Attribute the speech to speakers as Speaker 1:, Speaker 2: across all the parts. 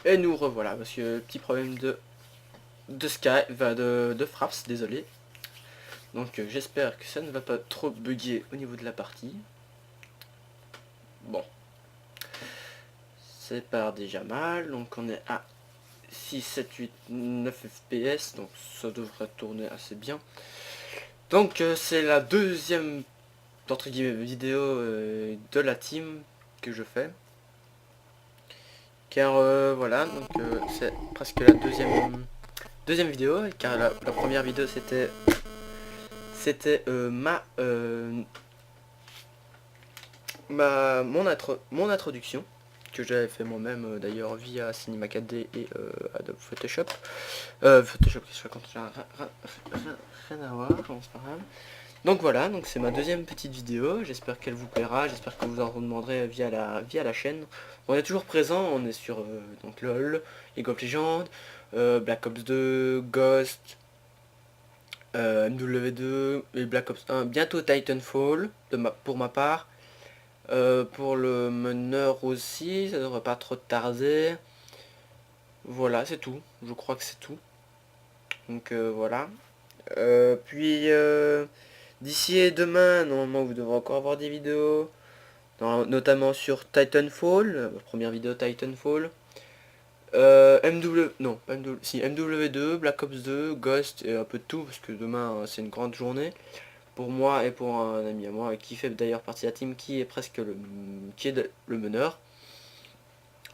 Speaker 1: Et nous revoilà, parce que petit problème de Skype, de Fraps, désolé. Donc j'espère que ça ne va pas trop bugger au niveau de la partie. Bon. C'est pas déjà mal, donc on est à 6, 7, 8, 9 FPS, donc ça devrait tourner assez bien. Donc c'est la deuxième, entre guillemets, vidéo de la team que je fais. Car voilà, donc c'est presque la deuxième vidéo, car la première vidéo c'était mon introduction que j'avais fait moi-même d'ailleurs via Cinema 4D et Adobe Photoshop. Photoshop, qu'est-ce que je raconte là, rien à voir, bon, c'est pas grave. Donc voilà, donc c'est ma deuxième petite vidéo, j'espère qu'elle vous plaira, j'espère que vous en demanderez via la chaîne. On est toujours présent, on est sur donc LOL, League of Legends, Black Ops 2, Ghost, MW2 et Black Ops 1, bientôt Titanfall pour ma part. Pour le meneur aussi, ça devrait pas trop tarder. Voilà, c'est tout, je crois que c'est tout. Donc voilà. Puis d'ici demain, normalement vous devrez encore avoir des vidéos, notamment sur Titanfall, première vidéo Titanfall. non, pas MW, si MW2, Black Ops 2, Ghost et un peu de tout, parce que demain c'est une grande journée. Pour moi et pour un ami à moi, qui fait d'ailleurs partie de la team, qui est presque le meneur.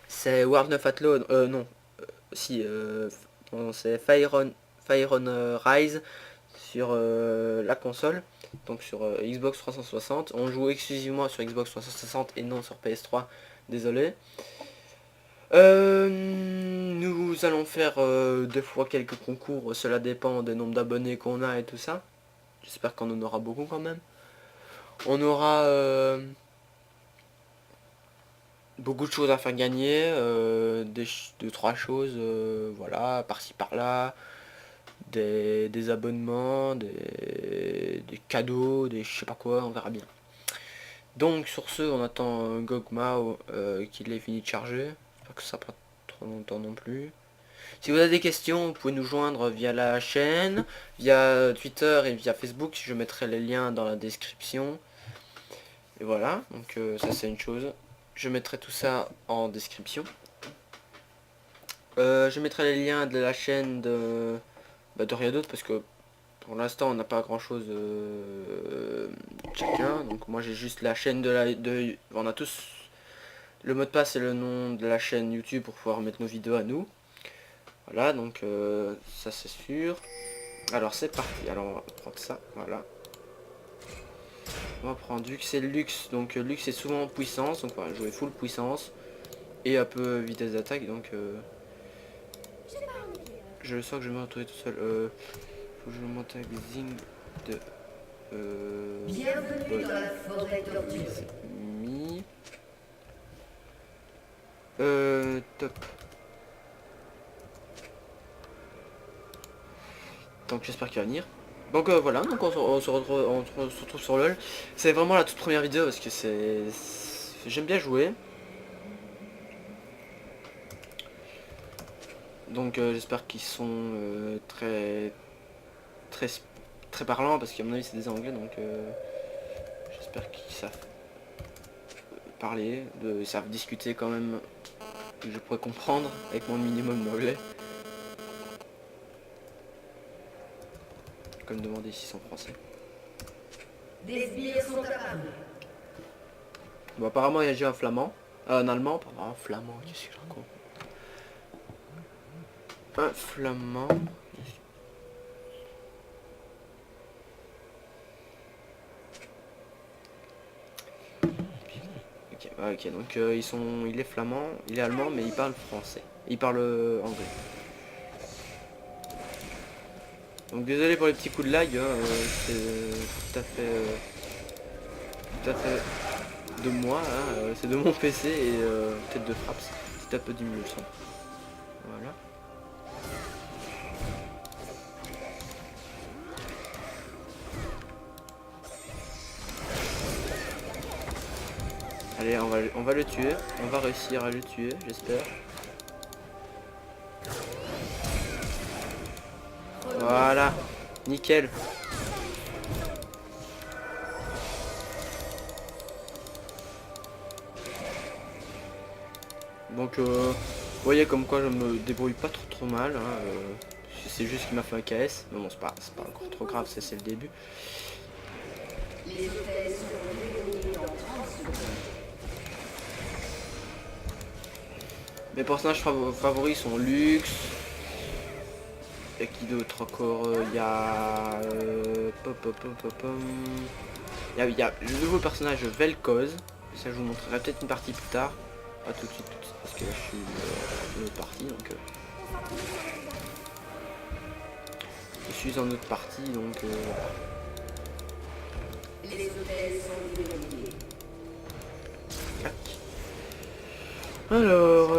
Speaker 1: C'est World of Athlone, non, si, c'est Fire on Rise sur la console, donc sur Xbox 360. On joue exclusivement sur Xbox 360 et non sur PS3, désolé. Nous allons faire deux fois quelques concours, cela dépend des nombres d'abonnés qu'on a et tout ça. J'espère qu'on en aura beaucoup quand même. On aura beaucoup de choses à faire gagner, deux, trois choses, voilà, par-ci par-là. Des abonnements, des cadeaux, des je sais pas quoi, on verra bien. Donc sur ce, on attend Gogmao qu'il ait fini de charger. J'espère que ça prend trop longtemps non plus. Si vous avez des questions, vous pouvez nous joindre via la chaîne, via Twitter et via Facebook. Je mettrai les liens dans la description. Et voilà, donc ça c'est une chose. Je mettrai tout ça en description. Je mettrai les liens de la chaîne de rien d'autre parce que pour l'instant on n'a pas grand chose chacun. Donc moi j'ai juste la chaîne on a tous le mot de passe et le nom de la chaîne YouTube pour pouvoir mettre nos vidéos à nous. Voilà, donc ça c'est sûr. Alors c'est parti, alors on va prendre ça, voilà. On va prendre vu que c'est luxe, donc luxe c'est souvent en puissance, donc on va jouer full puissance et un peu vitesse d'attaque, donc je sens que je vais me retrouver tout seul. Faut que je monte avec des zing de
Speaker 2: Bienvenue dans la forêt tortue.
Speaker 1: mis. Top. Donc j'espère qu'il va venir. Donc voilà, donc on se retrouve sur LOL. C'est vraiment la toute première vidéo parce que j'aime bien jouer. Donc j'espère qu'ils sont très parlants parce qu'à mon avis c'est des anglais, donc j'espère qu'ils savent parler, ils savent discuter quand même, que je pourrais comprendre avec mon minimum d'anglais. Comme demander s'ils sont français.
Speaker 2: Des sbires sont apparus.
Speaker 1: Bon, apparemment il y a déjà un flamand, un allemand, pardon, un flamand, qu'est-ce que je raconte. Un flamand. Ok, donc il est flamand, il est allemand, mais il parle français. Il parle anglais. Donc désolé pour les petits coups de lag, hein, c'est tout à fait de moi, hein, c'est de mon PC et peut-être de Fraps, c'est un peu diminué le son. Voilà. Allez, on va le tuer, on va réussir à le tuer, j'espère. Voilà. Nickel. Donc vous voyez comme quoi je me débrouille pas trop mal. Hein, c'est juste qu'il m'a fait un KS. Mais bon, c'est pas encore trop grave, ça c'est le début.
Speaker 2: Les hôtels seront réunis dans 30 secondes.
Speaker 1: Mes personnages favoris sont Lux. Et qui d'autre encore? Il y a... Il y a le nouveau personnage Vel'Koz. Ça je vous montrerai peut-être une partie plus tard. Pas tout de suite, parce que là je suis en autre partie. Donc, je suis en autre partie, donc voilà.
Speaker 2: Les hôtels sont verrouillés.
Speaker 1: Tac. Alors,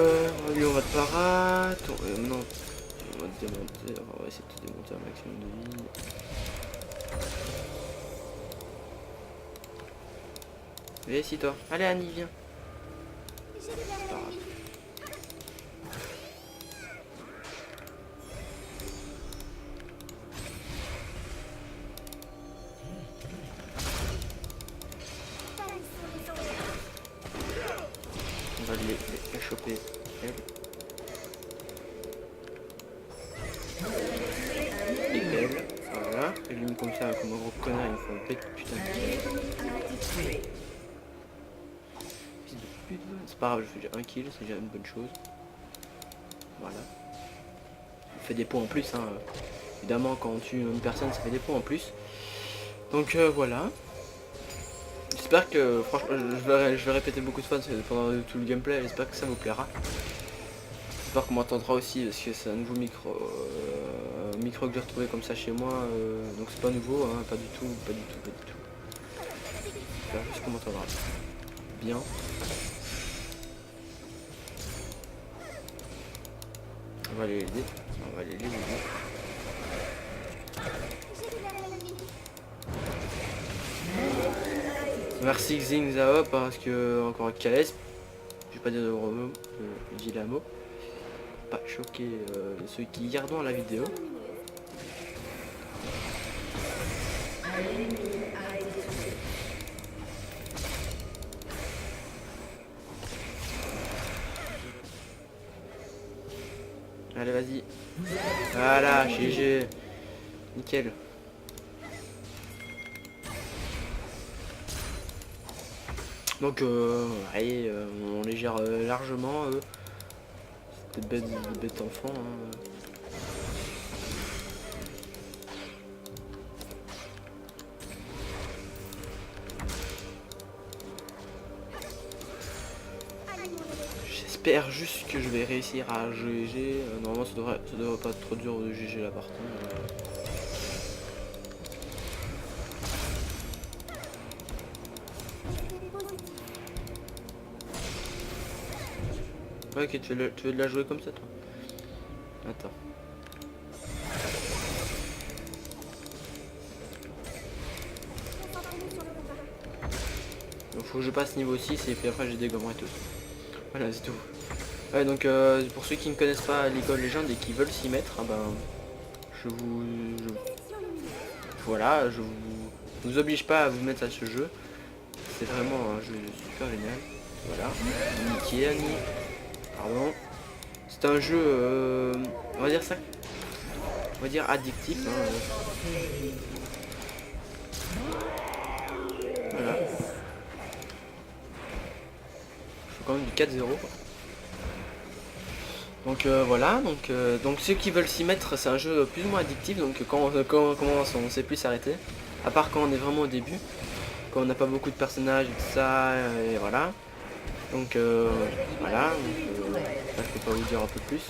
Speaker 1: lui on va te parade. Non, on va te démonter. On va essayer de te démonter un maximum de vie. Viens ici toi. Allez Annie, viens. C'est pas grave. On va les choper. Elle. Et elle. Voilà. Et lui comme ça, comme un gros connard, il me faut un bête putain de kill. C'est pas grave, je fais déjà un kill, c'est déjà une bonne chose. Voilà. Ça fait des points en plus, hein. Évidemment quand on tue une personne ça fait des points en plus. Donc voilà. J'espère que franchement je vais répéter beaucoup de fois pendant tout le gameplay, j'espère que ça vous plaira. J'espère qu'on m'entendra aussi parce que c'est un nouveau micro que j'ai retrouvé comme ça chez moi. Donc c'est pas nouveau, hein, pas du tout. J'espère juste qu'on m'entendra bien. On va aller l'aider. On va aller l'aider. Merci Xing Zhao parce que encore un KS. Je vais pas dire de gros mots, je dis la mot. Pas choquer ceux qui regardent la vidéo. Allez vas-y. Voilà, GG. Nickel. Donc allez, on les gère largement. C'est des bêtes enfants. Hein. J'espère juste que je vais réussir à GG. Normalement ça devrait pas être trop dur de GG la partie. Ouais, ok, tu veux de la jouer comme ça toi? Attends. Donc faut que je passe niveau 6 et puis après j'ai des gommeries tous. Voilà, c'est tout. Ouais, donc pour ceux qui ne connaissent pas League of Legends et qui veulent s'y mettre, hein, ben voilà, je vous oblige pas à vous mettre à ce jeu. C'est vraiment un jeu super génial. Voilà. Niqué, Annie. Pardon. C'est un jeu, on va dire ça. On va dire addictif. Hein, Voilà. Je fais quand même du 4-0. Donc voilà, donc ceux qui veulent s'y mettre, c'est un jeu plus ou moins addictif, donc quand on commence, on sait plus s'arrêter. À part quand on est vraiment au début, quand on n'a pas beaucoup de personnages et tout ça, et voilà. Donc voilà, là, je peux pas vous dire un peu plus.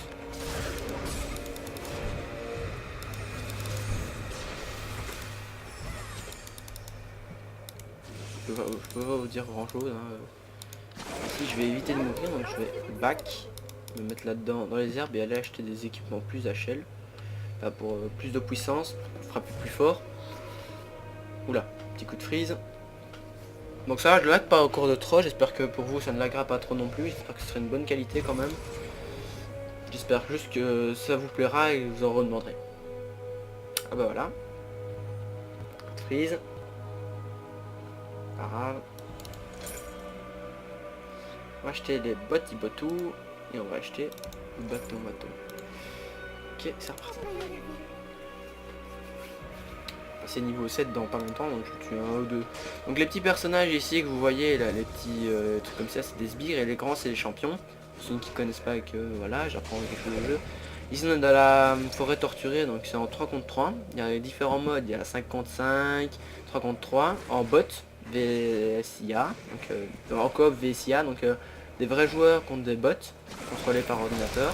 Speaker 1: Je peux pas vous dire grand chose. Hein. Ici je vais éviter de mourir, donc je vais back, me mettre là-dedans dans les herbes et aller acheter des équipements plus HL. Là, pour plus de puissance, pour frapper plus fort. Oula, petit coup de freeze. Donc ça, je le hack pas au cours de trop, j'espère que pour vous ça ne laguera pas trop non plus, j'espère que ce sera une bonne qualité quand même. J'espère juste que ça vous plaira et vous en redemanderez. Ah bah voilà. Freeze. Pas grave. On va acheter les bottes tout et on va acheter le bateau. Ok, c'est reparti. C'est niveau 7 dans pas longtemps, donc je tue un ou deux. Donc les petits personnages ici que vous voyez là, les petits trucs comme ça, c'est des sbires, et les grands c'est les champions. Pour ceux qui connaissent pas, que voilà, j'apprends quelque chose au jeu. Ici on est dans la forêt torturée, donc c'est en 3 contre 3. Il y a les différents modes, il y a 5 contre 5, 3 contre 3, en bot, VSIA, donc en coop VSIA, donc des vrais joueurs contre des bots, contrôlés par ordinateur.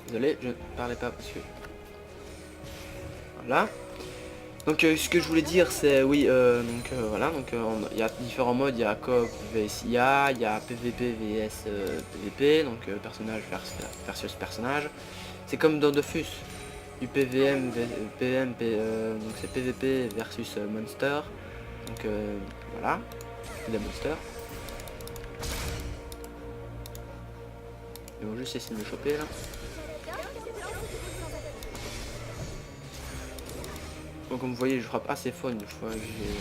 Speaker 1: Désolé, je ne parlais pas parce que... Voilà. Donc ce que je voulais dire c'est, oui, voilà, donc il y a différents modes, il y a coop vs IA, il y a PVP vs PVP, donc personnage versus personnage. C'est comme dans Dofus, du PVM, donc c'est PVP versus monster, donc voilà, c'est des monsters. Ils vont juste essayer de me choper là. Donc comme vous voyez, je frappe assez fort une fois que j'ai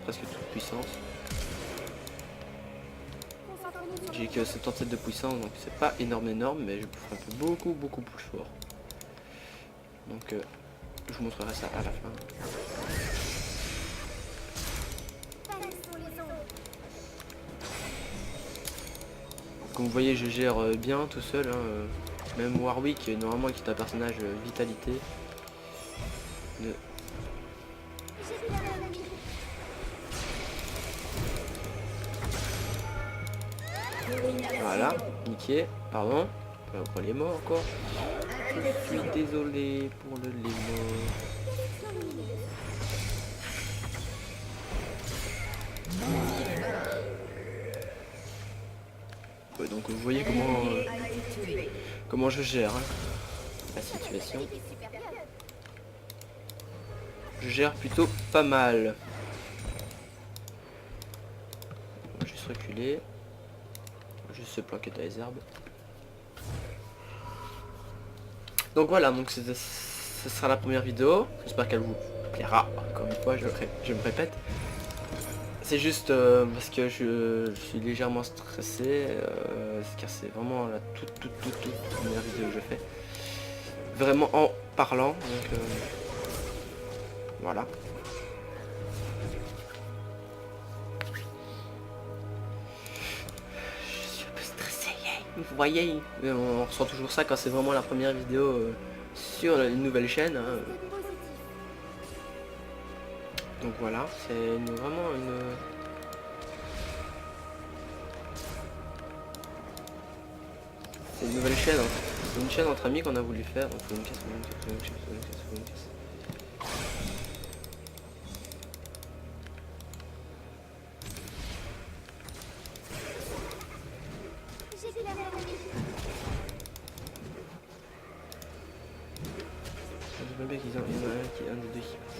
Speaker 1: presque toute puissance. J'ai que 77 de puissance, donc c'est pas énorme, mais je frappe beaucoup plus fort. Donc je vous montrerai ça à la fin. Comme vous voyez, je gère bien tout seul, hein, même Warwick, normalement qui est un personnage vitalité. Voilà, nickel, pardon, pour les morts encore. Je suis désolé pour les morts. Ouais, donc vous voyez comment je gère hein, la situation. Je gère plutôt pas mal. On va juste reculer. Juste se planquer dans les herbes. Donc voilà, donc ce sera la première vidéo. J'espère qu'elle vous plaira. Encore une fois, je me répète. C'est juste parce que je suis légèrement stressé. Car c'est vraiment la toute première vidéo que je fais. Vraiment en parlant. Donc voilà. Vous voyez, on ressent toujours ça quand c'est vraiment la première vidéo sur une nouvelle chaîne. Hein. Donc voilà, c'est vraiment une... C'est une nouvelle chaîne. Hein. C'est une chaîne entre amis qu'on a voulu faire. Donc, faut une caisse. Je veux bien qu'ils en aient un des deux qui passe.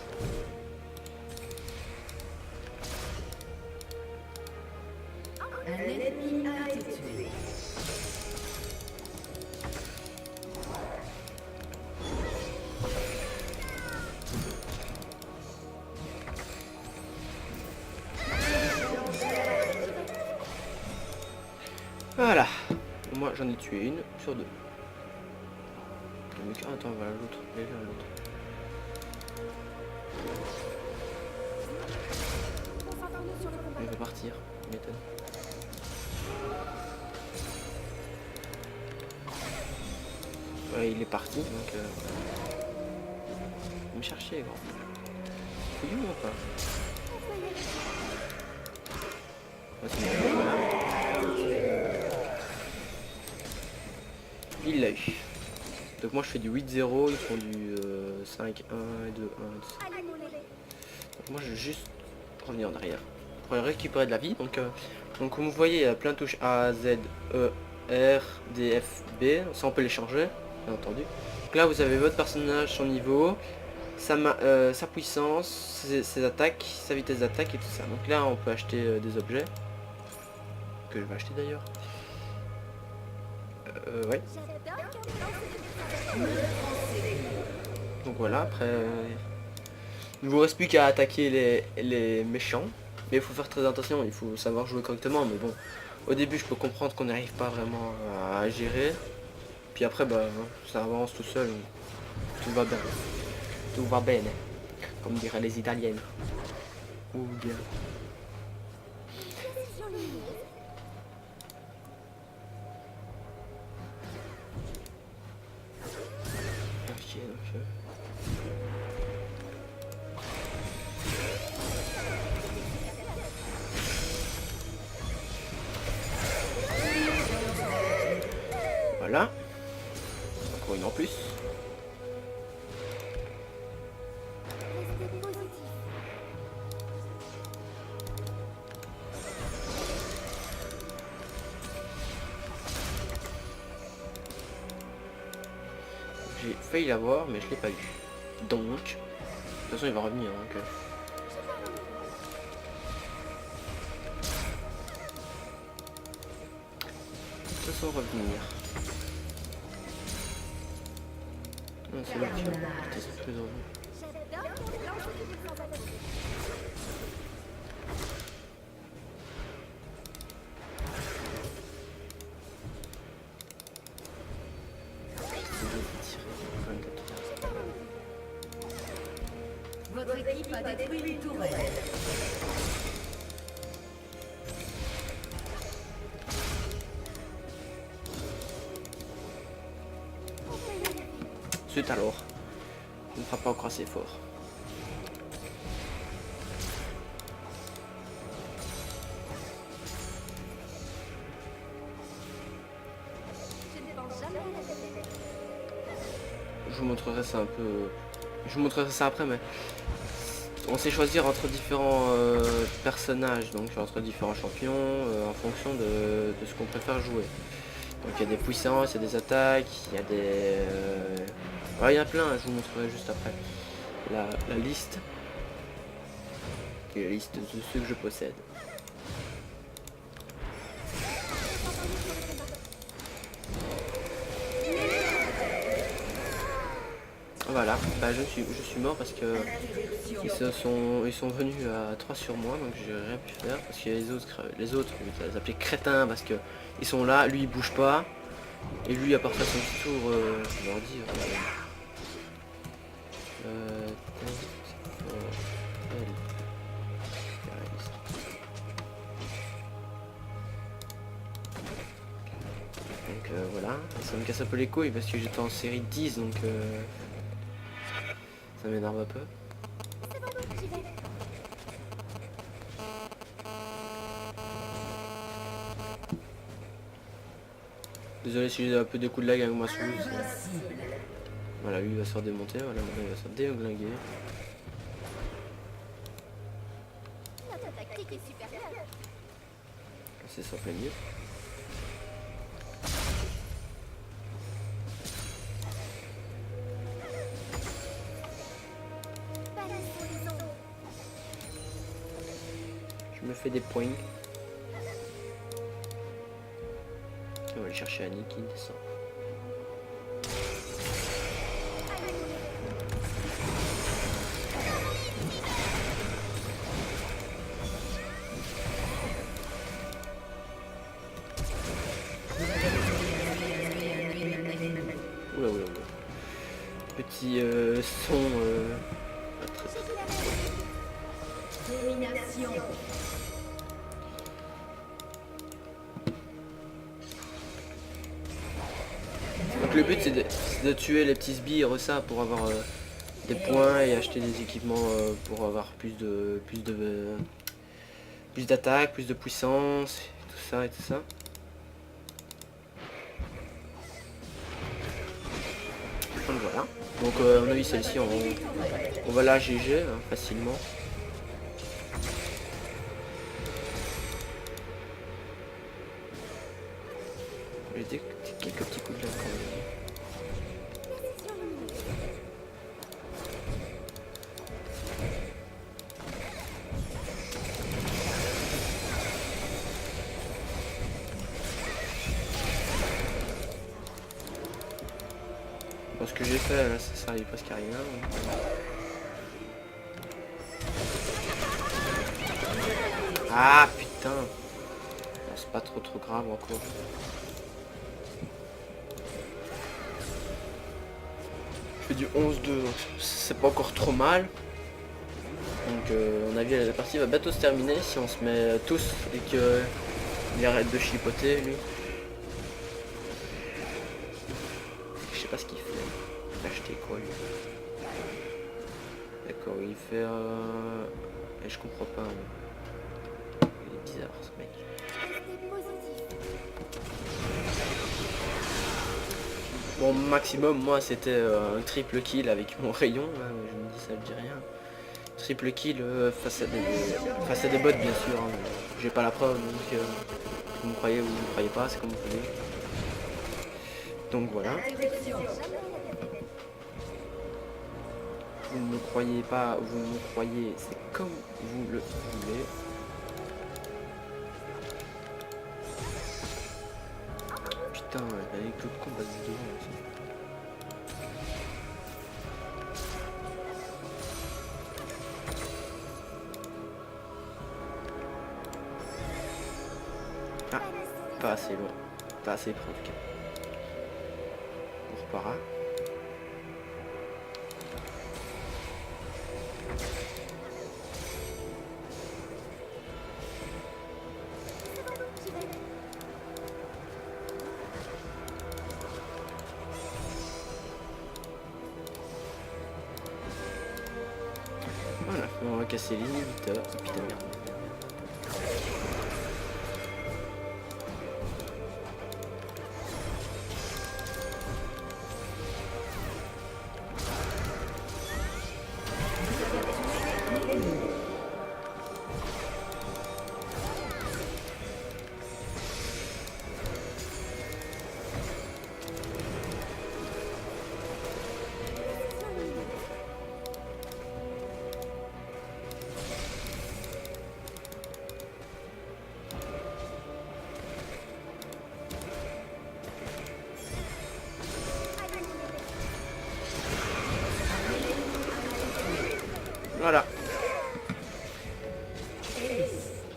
Speaker 2: Un ennemi a été tué.
Speaker 1: Voilà. Moi j'en ai tué une sur deux. Donc, attends, voilà l'autre. L'autre. Il va partir, il m'étonne. Ouais, il est parti, donc me chercher, grand. C'est où ou pas? Ouais, il l'a eu. Donc moi je fais du 8-0, ils font du 5-1 et 2-1. Donc moi je vais juste revenir en arrière pour récupérer de la vie. Donc comme vous voyez, il y a plein de touches A, Z, E, R, D, F, B. Ça on peut les changer, bien entendu. Donc là vous avez votre personnage, son niveau. sa puissance, ses attaques, sa vitesse d'attaque et tout ça. Donc là on peut acheter des objets. Que je vais acheter d'ailleurs. Ouais. Donc voilà, après... il vous reste plus qu'à attaquer les méchants. Mais il faut faire très attention, il faut savoir jouer correctement. Mais bon, au début je peux comprendre qu'on n'arrive pas vraiment à gérer. Puis après bah ça avance tout seul. Tout va bien. Tout va bene. Comme diraient les Italiennes. Ou bien. Ok, donc... voilà. Encore une en plus. J'ai failli l'avoir mais je l'ai pas eu. Donc, de toute façon il va revenir. Donc, de toute façon revenir. Non, c'est lui qui a quitté son plus heureux.
Speaker 2: Votre équipe a détruit une tourelle.
Speaker 1: Ensuite alors, on ne fera pas encore assez fort. Je vous montrerai ça un peu. Je vous montrerai ça après, mais on sait choisir entre différents personnages, donc entre différents champions, en fonction de ce qu'on préfère jouer. Donc il y a des puissances, il y a des attaques, il y a des... ouais, il y en a plein, je vous montrerai juste après. La liste. Qui est la liste de ceux que je possède. Voilà, bah je suis mort parce que ils sont venus à 3 sur moi, donc j'ai rien pu faire parce que les autres je vais les appeler crétins parce que ils sont là, lui il bouge pas et lui à part faire son petit tour, je leur dire donc voilà, ça me casse un peu les couilles parce que j'étais en série 10 donc ça m'énerve un peu. Désolé si j'ai un peu de coups de lag avec ma souris. Voilà, lui il va se faire démonter, voilà, maintenant il va se faire déglinguer. C'est ça plein mieux. Je me fais des points. On va aller chercher Annie qui descend. Oula oula oula. Petit son pas très...
Speaker 2: Domination.
Speaker 1: Donc le but c'est de tuer les petits sbires ça pour avoir des points et acheter des équipements pour avoir plus d'attaque, plus de puissance, tout ça et tout ça. Donc voilà. Donc à mon avis celle-ci on va la GG hein, facilement. J'ai quelques petits coups de lag quand même. Bon, ce que j'ai fait là, ça servait presque à rien. Ah putain. Bon, c'est pas trop grave encore. Je fais du 11-2, donc c'est pas encore trop mal. Donc à mon avis la partie va bientôt se terminer si on se met tous et que il arrête de chipoter lui. Je sais pas ce qu'il fait. Il a acheté quoi lui? D'accord, il fait et je comprends pas. Il est bizarre ce mec. Mon maximum moi c'était un triple kill avec mon rayon là, je me dis ça me dit rien. Triple kill face à des bots bien sûr, hein. J'ai pas la preuve donc vous me croyez ou vous me croyez pas, c'est comme vous voulez. Donc voilà. Vous ne me croyez pas, vous me croyez, c'est comme vous le voulez. Putain, avec l'autre combat de devant aussi. Ah, pas assez loin. Pas assez près en tout cas. On repart. Voilà, on va casser les inhibiteurs. Oh, putain merde. Voilà.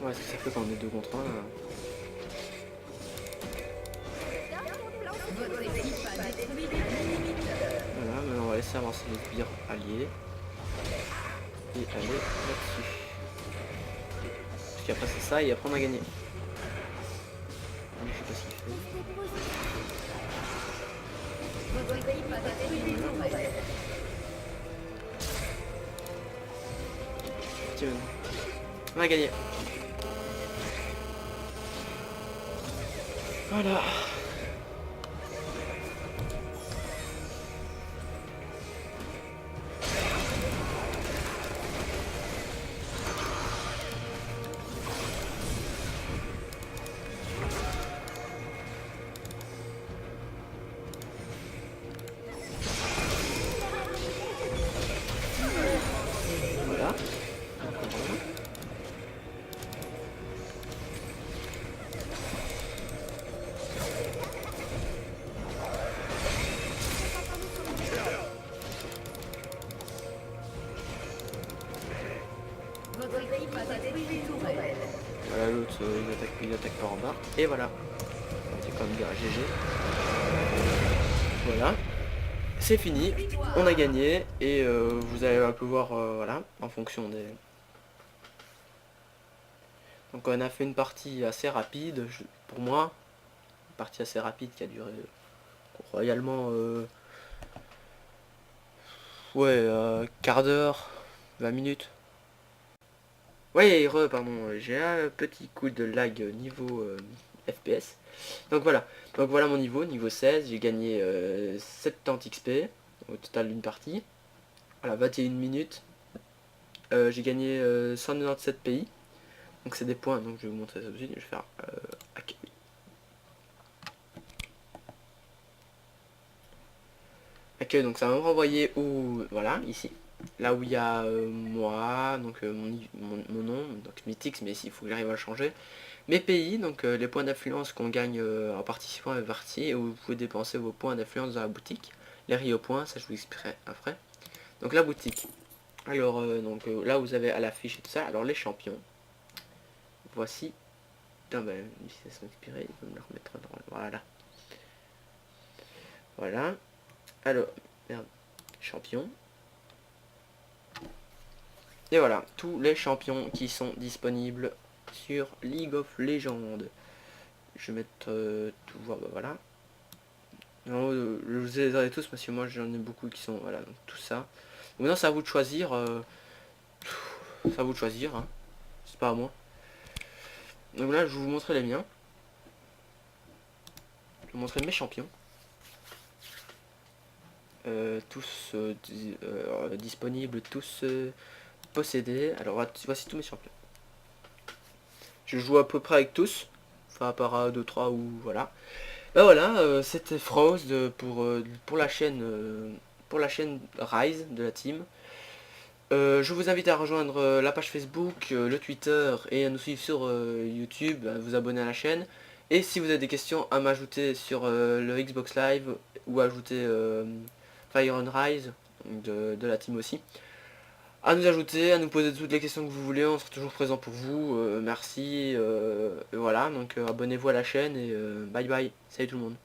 Speaker 1: Ouais, ce que ça fait quand on est 2 contre 1. Voilà, maintenant on va laisser avancer les sbires alliés. Et aller là-dessus. Parce qu'après c'est ça et après on a gagné. Je sais pas ce qu'il fait. Tiens, on a gagné. Voilà. Voilà. Voilà l'autre il attaque par en bas. Et voilà. C'est quand même bien GG. Voilà. C'est fini. On a gagné. Et vous allez un peu voir voilà, en fonction des. Donc on a fait une partie assez rapide, pour moi. Une partie assez rapide qui a duré royalement ouais, quart d'heure, 20 minutes. Ouais, pardon, j'ai un petit coup de lag niveau FPS. Donc voilà mon niveau 16, j'ai gagné 70 XP au total d'une partie. Voilà, 21 minutes. J'ai gagné 197 pays. Donc c'est des points, donc je vais vous montrer ça tout de suite. Je vais faire accueil. Accueil, donc ça va me renvoyer où, voilà, ici. Là où il y a moi, donc mon nom, donc Mythix, mais ici il faut que j'arrive à le changer. Mes pays, donc les points d'influence qu'on gagne en participant à une partie, et où vous pouvez dépenser vos points d'influence dans la boutique. Les Rio points, ça je vous expliquerai après. Donc la boutique. Alors là vous avez à l'affiche et tout ça. Alors les champions. Voici. Putain ben, si ça s'inspirer, il va me le remettre dans. Voilà. Voilà. Alors, merde. Champions. Et voilà, tous les champions qui sont disponibles sur League of Legends. Je vais mettre tout voir, bah, voilà. Non, je vous les ai tous parce que moi j'en ai beaucoup qui sont, voilà, donc tout ça. Donc maintenant c'est à vous de choisir, c'est à vous de choisir, hein. C'est pas à moi. Donc là je vais vous montrer les miens. Je vais vous montrer mes champions. Tous disponibles, tous possédés. Alors voici tous mes champions. Je joue à peu près avec tous. Enfin à part 2, 3 ou voilà. Bah voilà, c'était Frost pour la chaîne Rise de la team. Je vous invite à rejoindre la page Facebook, le Twitter et à nous suivre sur YouTube, à vous abonner à la chaîne. Et si vous avez des questions à m'ajouter sur le Xbox Live ou ajouter Fire on Rise de la team aussi, à nous ajouter, à nous poser toutes les questions que vous voulez, on sera toujours présent pour vous. Merci, et voilà, donc abonnez-vous à la chaîne et bye bye, salut tout le monde.